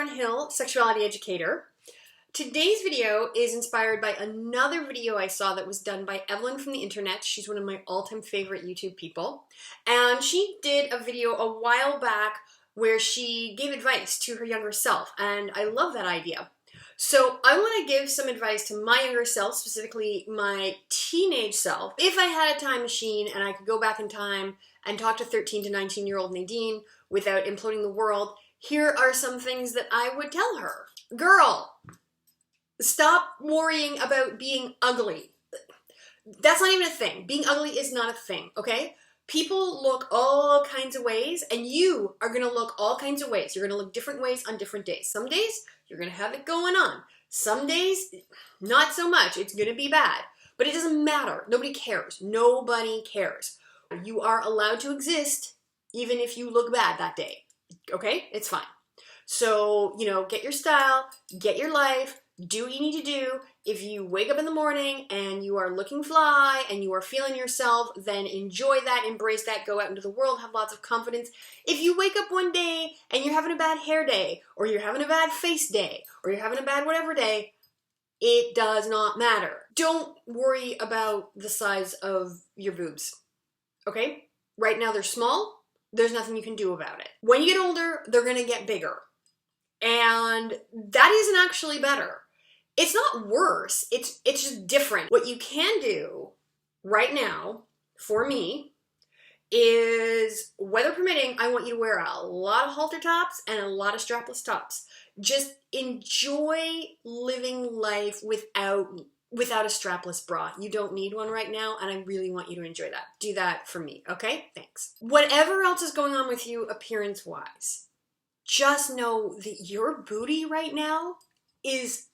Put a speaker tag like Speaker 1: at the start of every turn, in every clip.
Speaker 1: Hill, sexuality educator. Today's video is inspired by another video I saw that was done by Evelyn from the internet. She's one of my all-time favorite YouTube people. And she did a video a while back where she gave advice to her younger self, and I love that idea. So I want to give some advice to my younger self, specifically my teenage self. If I had a time machine and I could go back in time and talk to 13 to 19-year-old Nadine without imploding the world, here are some things that I would tell her. Girl, stop worrying about being ugly. That's not even a thing. Being ugly is not a thing, okay? People look all kinds of ways, and you are going to look all kinds of ways. You're going to look different ways on different days. Some days, you're going to have it going on. Some days, not so much. It's going to be bad. But it doesn't matter. Nobody cares. Nobody cares. You are allowed to exist even if you look bad that day. Okay? It's fine. So, get your style, get your life, do what you need to do. If you wake up in the morning and you are looking fly and you are feeling yourself, then enjoy that, embrace that, go out into the world, have lots of confidence. If you wake up one day and you're having a bad hair day, or you're having a bad face day, or you're having a bad whatever day, it does not matter. Don't worry about the size of your boobs, okay? Right now they're small. There's nothing you can do about it. When you get older, they're going to get bigger. And that isn't actually better. It's not worse. It's just different. What you can do right now, for me, is, weather permitting, I want you to wear a lot of halter tops and a lot of strapless tops. Just enjoy living life without a strapless bra. You don't need one right now, and I really want you to enjoy that. Do that for me, okay? Thanks. Whatever else is going on with you appearance-wise, just know that your booty right now is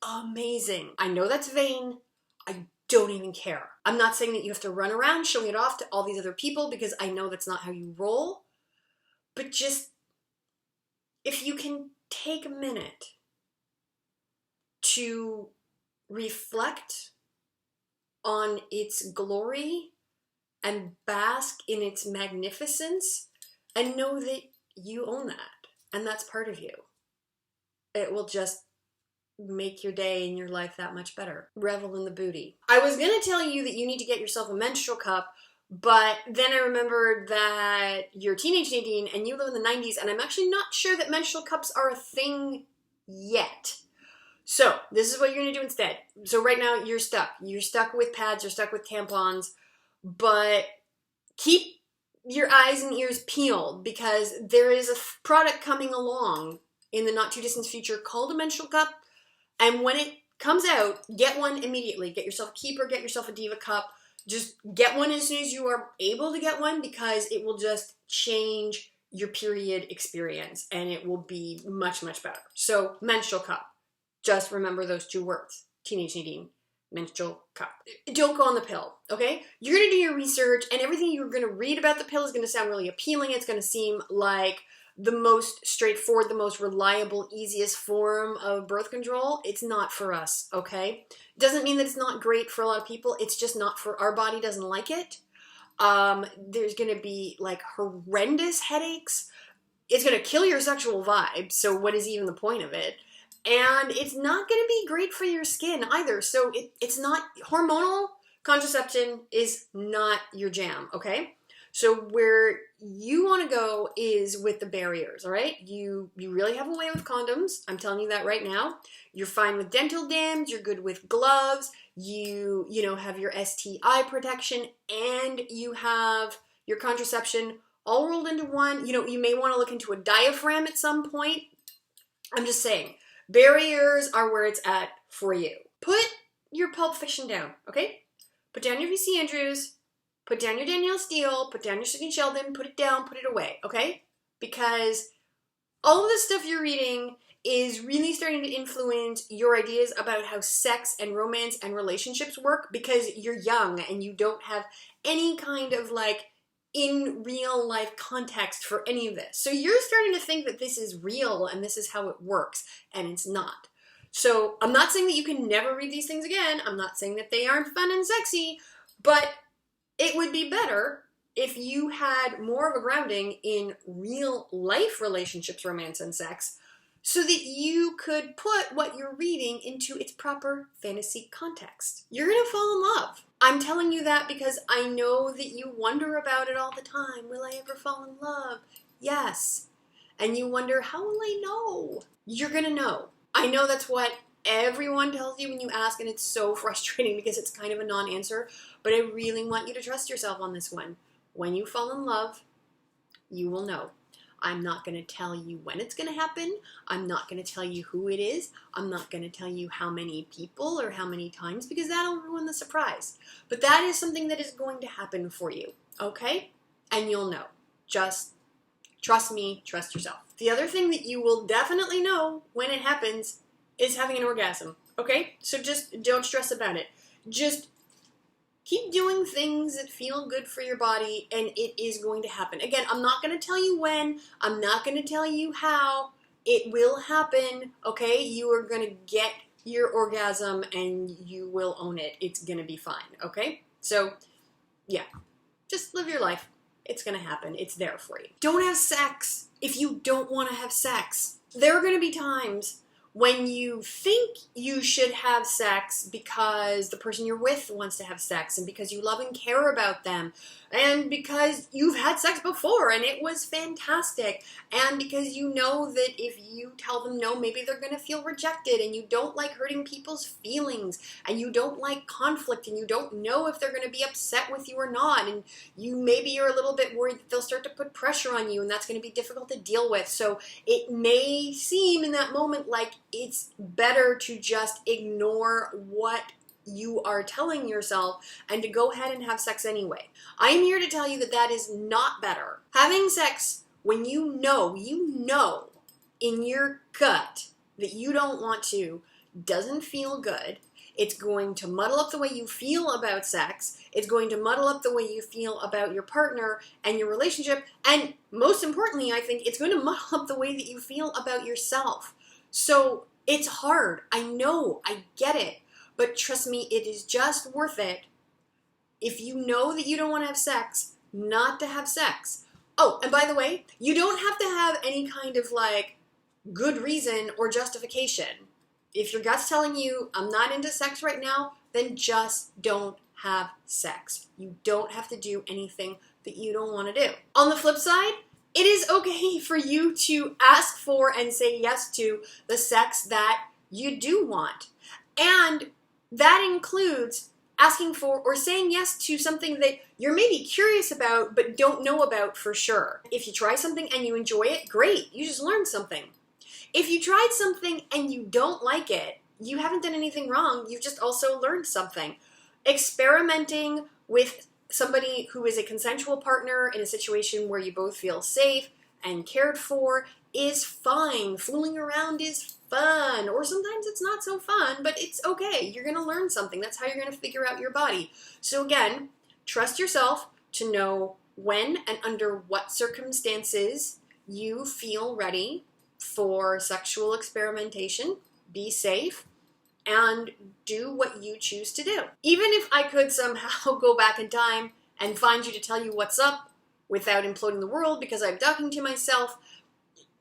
Speaker 1: amazing. I know that's vain. I don't even care. I'm not saying that you have to run around showing it off to all these other people, because I know that's not how you roll. But just, if you can take a minute to reflect on its glory and bask in its magnificence, and know that you own that, and that's part of you. It will just make your day and your life that much better. Revel in the booty. I was gonna tell you that you need to get yourself a menstrual cup, but then I remembered that you're teenage Nadine and you live in the 90s, and I'm actually not sure that menstrual cups are a thing yet. So this is what you're gonna do instead. So right now you're stuck. You're stuck with pads, you're stuck with tampons, but keep your eyes and ears peeled, because there is a product coming along in the not too distant future called a menstrual cup. And when it comes out, get one immediately. Get yourself a keeper, get yourself a diva cup. Just get one as soon as you are able to get one, because it will just change your period experience and it will be much, much better. So menstrual cup. Just remember those two words. Teenage Nadine. Menstrual cup. Don't go on the pill, okay? You're going to do your research, and everything you're going to read about the pill is going to sound really appealing. It's going to seem like the most straightforward, the most reliable, easiest form of birth control. It's not for us, okay? Doesn't mean that it's not great for a lot of people. It's just not for our body. Doesn't like it. There's going to be like horrendous headaches. It's going to kill your sexual vibe. So what is even the point of it? And it's not going to be great for your skin either. So it's not, hormonal contraception is not your jam, okay? So where you want to go is with the barriers, all right? You really have a way with condoms. I'm telling you that right now. You're fine with dental dams. You're good with gloves. You have your STI protection, and you have your contraception all rolled into one. You may want to look into a diaphragm at some point. I'm just saying, barriers are where it's at for you. Put your Pulp Fiction down, okay? Put down your VC Andrews. Put down your Danielle Steele, put down your Sidney Sheldon, put it down, put it away, okay? Because all of the stuff you're reading is really starting to influence your ideas about how sex and romance and relationships work, because you're young and you don't have any kind of in real life context for any of this. So you're starting to think that this is real and this is how it works, and it's not. So I'm not saying that you can never read these things again. I'm not saying that they aren't fun and sexy, but it would be better if you had more of a grounding in real life relationships, romance, and sex, so that you could put what you're reading into its proper fantasy context. You're gonna fall in love. I'm telling you that because I know that you wonder about it all the time. Will I ever fall in love? Yes. And you wonder, how will I know? You're gonna know. I know that's what everyone tells you when you ask, and it's so frustrating because it's kind of a non-answer, but I really want you to trust yourself on this one. When you fall in love, you will know. I'm not going to tell you when it's going to happen. I'm not going to tell you who it is. I'm not going to tell you how many people or how many times, because that'll ruin the surprise. But that is something that is going to happen for you, okay? And you'll know. Just trust me, trust yourself. The other thing that you will definitely know when it happens is having an orgasm, okay? So just don't stress about it. Just keep doing things that feel good for your body, and it is going to happen. Again, I'm not going to tell you when. I'm not going to tell you how. It will happen, okay? You are going to get your orgasm, and you will own it. It's going to be fine, okay? So, yeah, just live your life. It's going to happen. It's there for you. Don't have sex if you don't want to have sex. There are going to be times when you think you should have sex because the person you're with wants to have sex, and because you love and care about them, and because you've had sex before and it was fantastic, and because you know that if you tell them no, maybe they're going to feel rejected, and you don't like hurting people's feelings, and you don't like conflict, and you don't know if they're going to be upset with you or not, and you're a little bit worried that they'll start to put pressure on you, and that's going to be difficult to deal with. So it may seem in that moment like it's better to just ignore what you are telling yourself and to go ahead and have sex anyway. I'm here to tell you that that is not better. Having sex when you know in your gut that you don't want to doesn't feel good. It's going to muddle up the way you feel about sex. It's going to muddle up the way you feel about your partner and your relationship. And most importantly, I think it's going to muddle up the way that you feel about yourself. So it's hard. I know. I get it. But trust me, it is just worth it if you know that you don't want to have sex, not to have sex. Oh, and by the way, you don't have to have any kind of good reason or justification. If your gut's telling you, I'm not into sex right now, then just don't have sex. You don't have to do anything that you don't want to do. On the flip side, it is okay for you to ask for and say yes to the sex that you do want. And that includes asking for or saying yes to something that you're maybe curious about but don't know about for sure. If you try something and you enjoy it, great. You just learned something. If you tried something and you don't like it, you haven't done anything wrong. You've just also learned something. Experimenting with somebody who is a consensual partner in a situation where you both feel safe and cared for is fine. Fooling around is fun, or sometimes it's not so fun, but it's okay. You're going to learn something. That's how you're going to figure out your body. So again, trust yourself to know when and under what circumstances you feel ready for sexual experimentation. Be safe and do what you choose to do. Even if I could somehow go back in time and find you to tell you what's up without imploding the world because I'm talking to myself,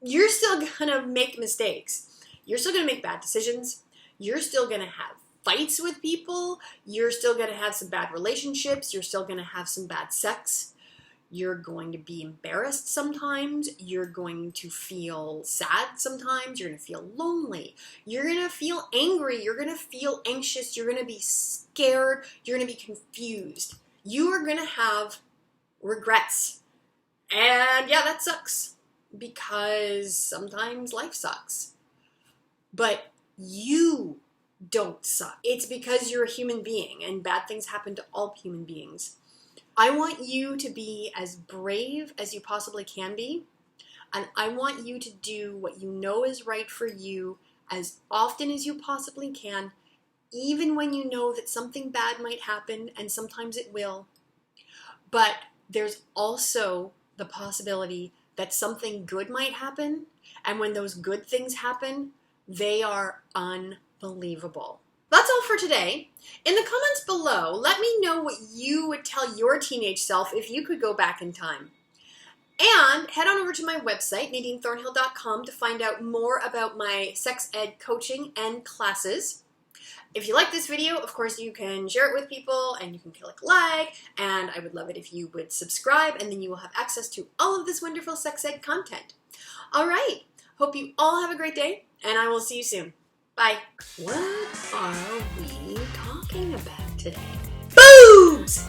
Speaker 1: you're still gonna make mistakes. You're still gonna make bad decisions. You're still gonna have fights with people. You're still gonna have some bad relationships. You're still gonna have some bad sex. You're going to be embarrassed sometimes. You're going to feel sad sometimes. You're going to feel lonely. You're going to feel angry. You're going to feel anxious. You're going to be scared. You're going to be confused. You are going to have regrets. And yeah, that sucks because sometimes life sucks. But you don't suck. It's because you're a human being and bad things happen to all human beings. I want you to be as brave as you possibly can be, and I want you to do what you know is right for you as often as you possibly can, even when you know that something bad might happen, and sometimes it will. But there's also the possibility that something good might happen, and when those good things happen, they are unbelievable. That's all for today. In the comments below, let me know what you would tell your teenage self if you could go back in time. And head on over to my website, NadineThornhill.com, to find out more about my sex ed coaching and classes. If you like this video, of course, you can share it with people and you can click like, and I would love it if you would subscribe, and then you will have access to all of this wonderful sex ed content. All right. Hope you all have a great day, and I will see you soon. Bye. What are we talking about today? Boobs!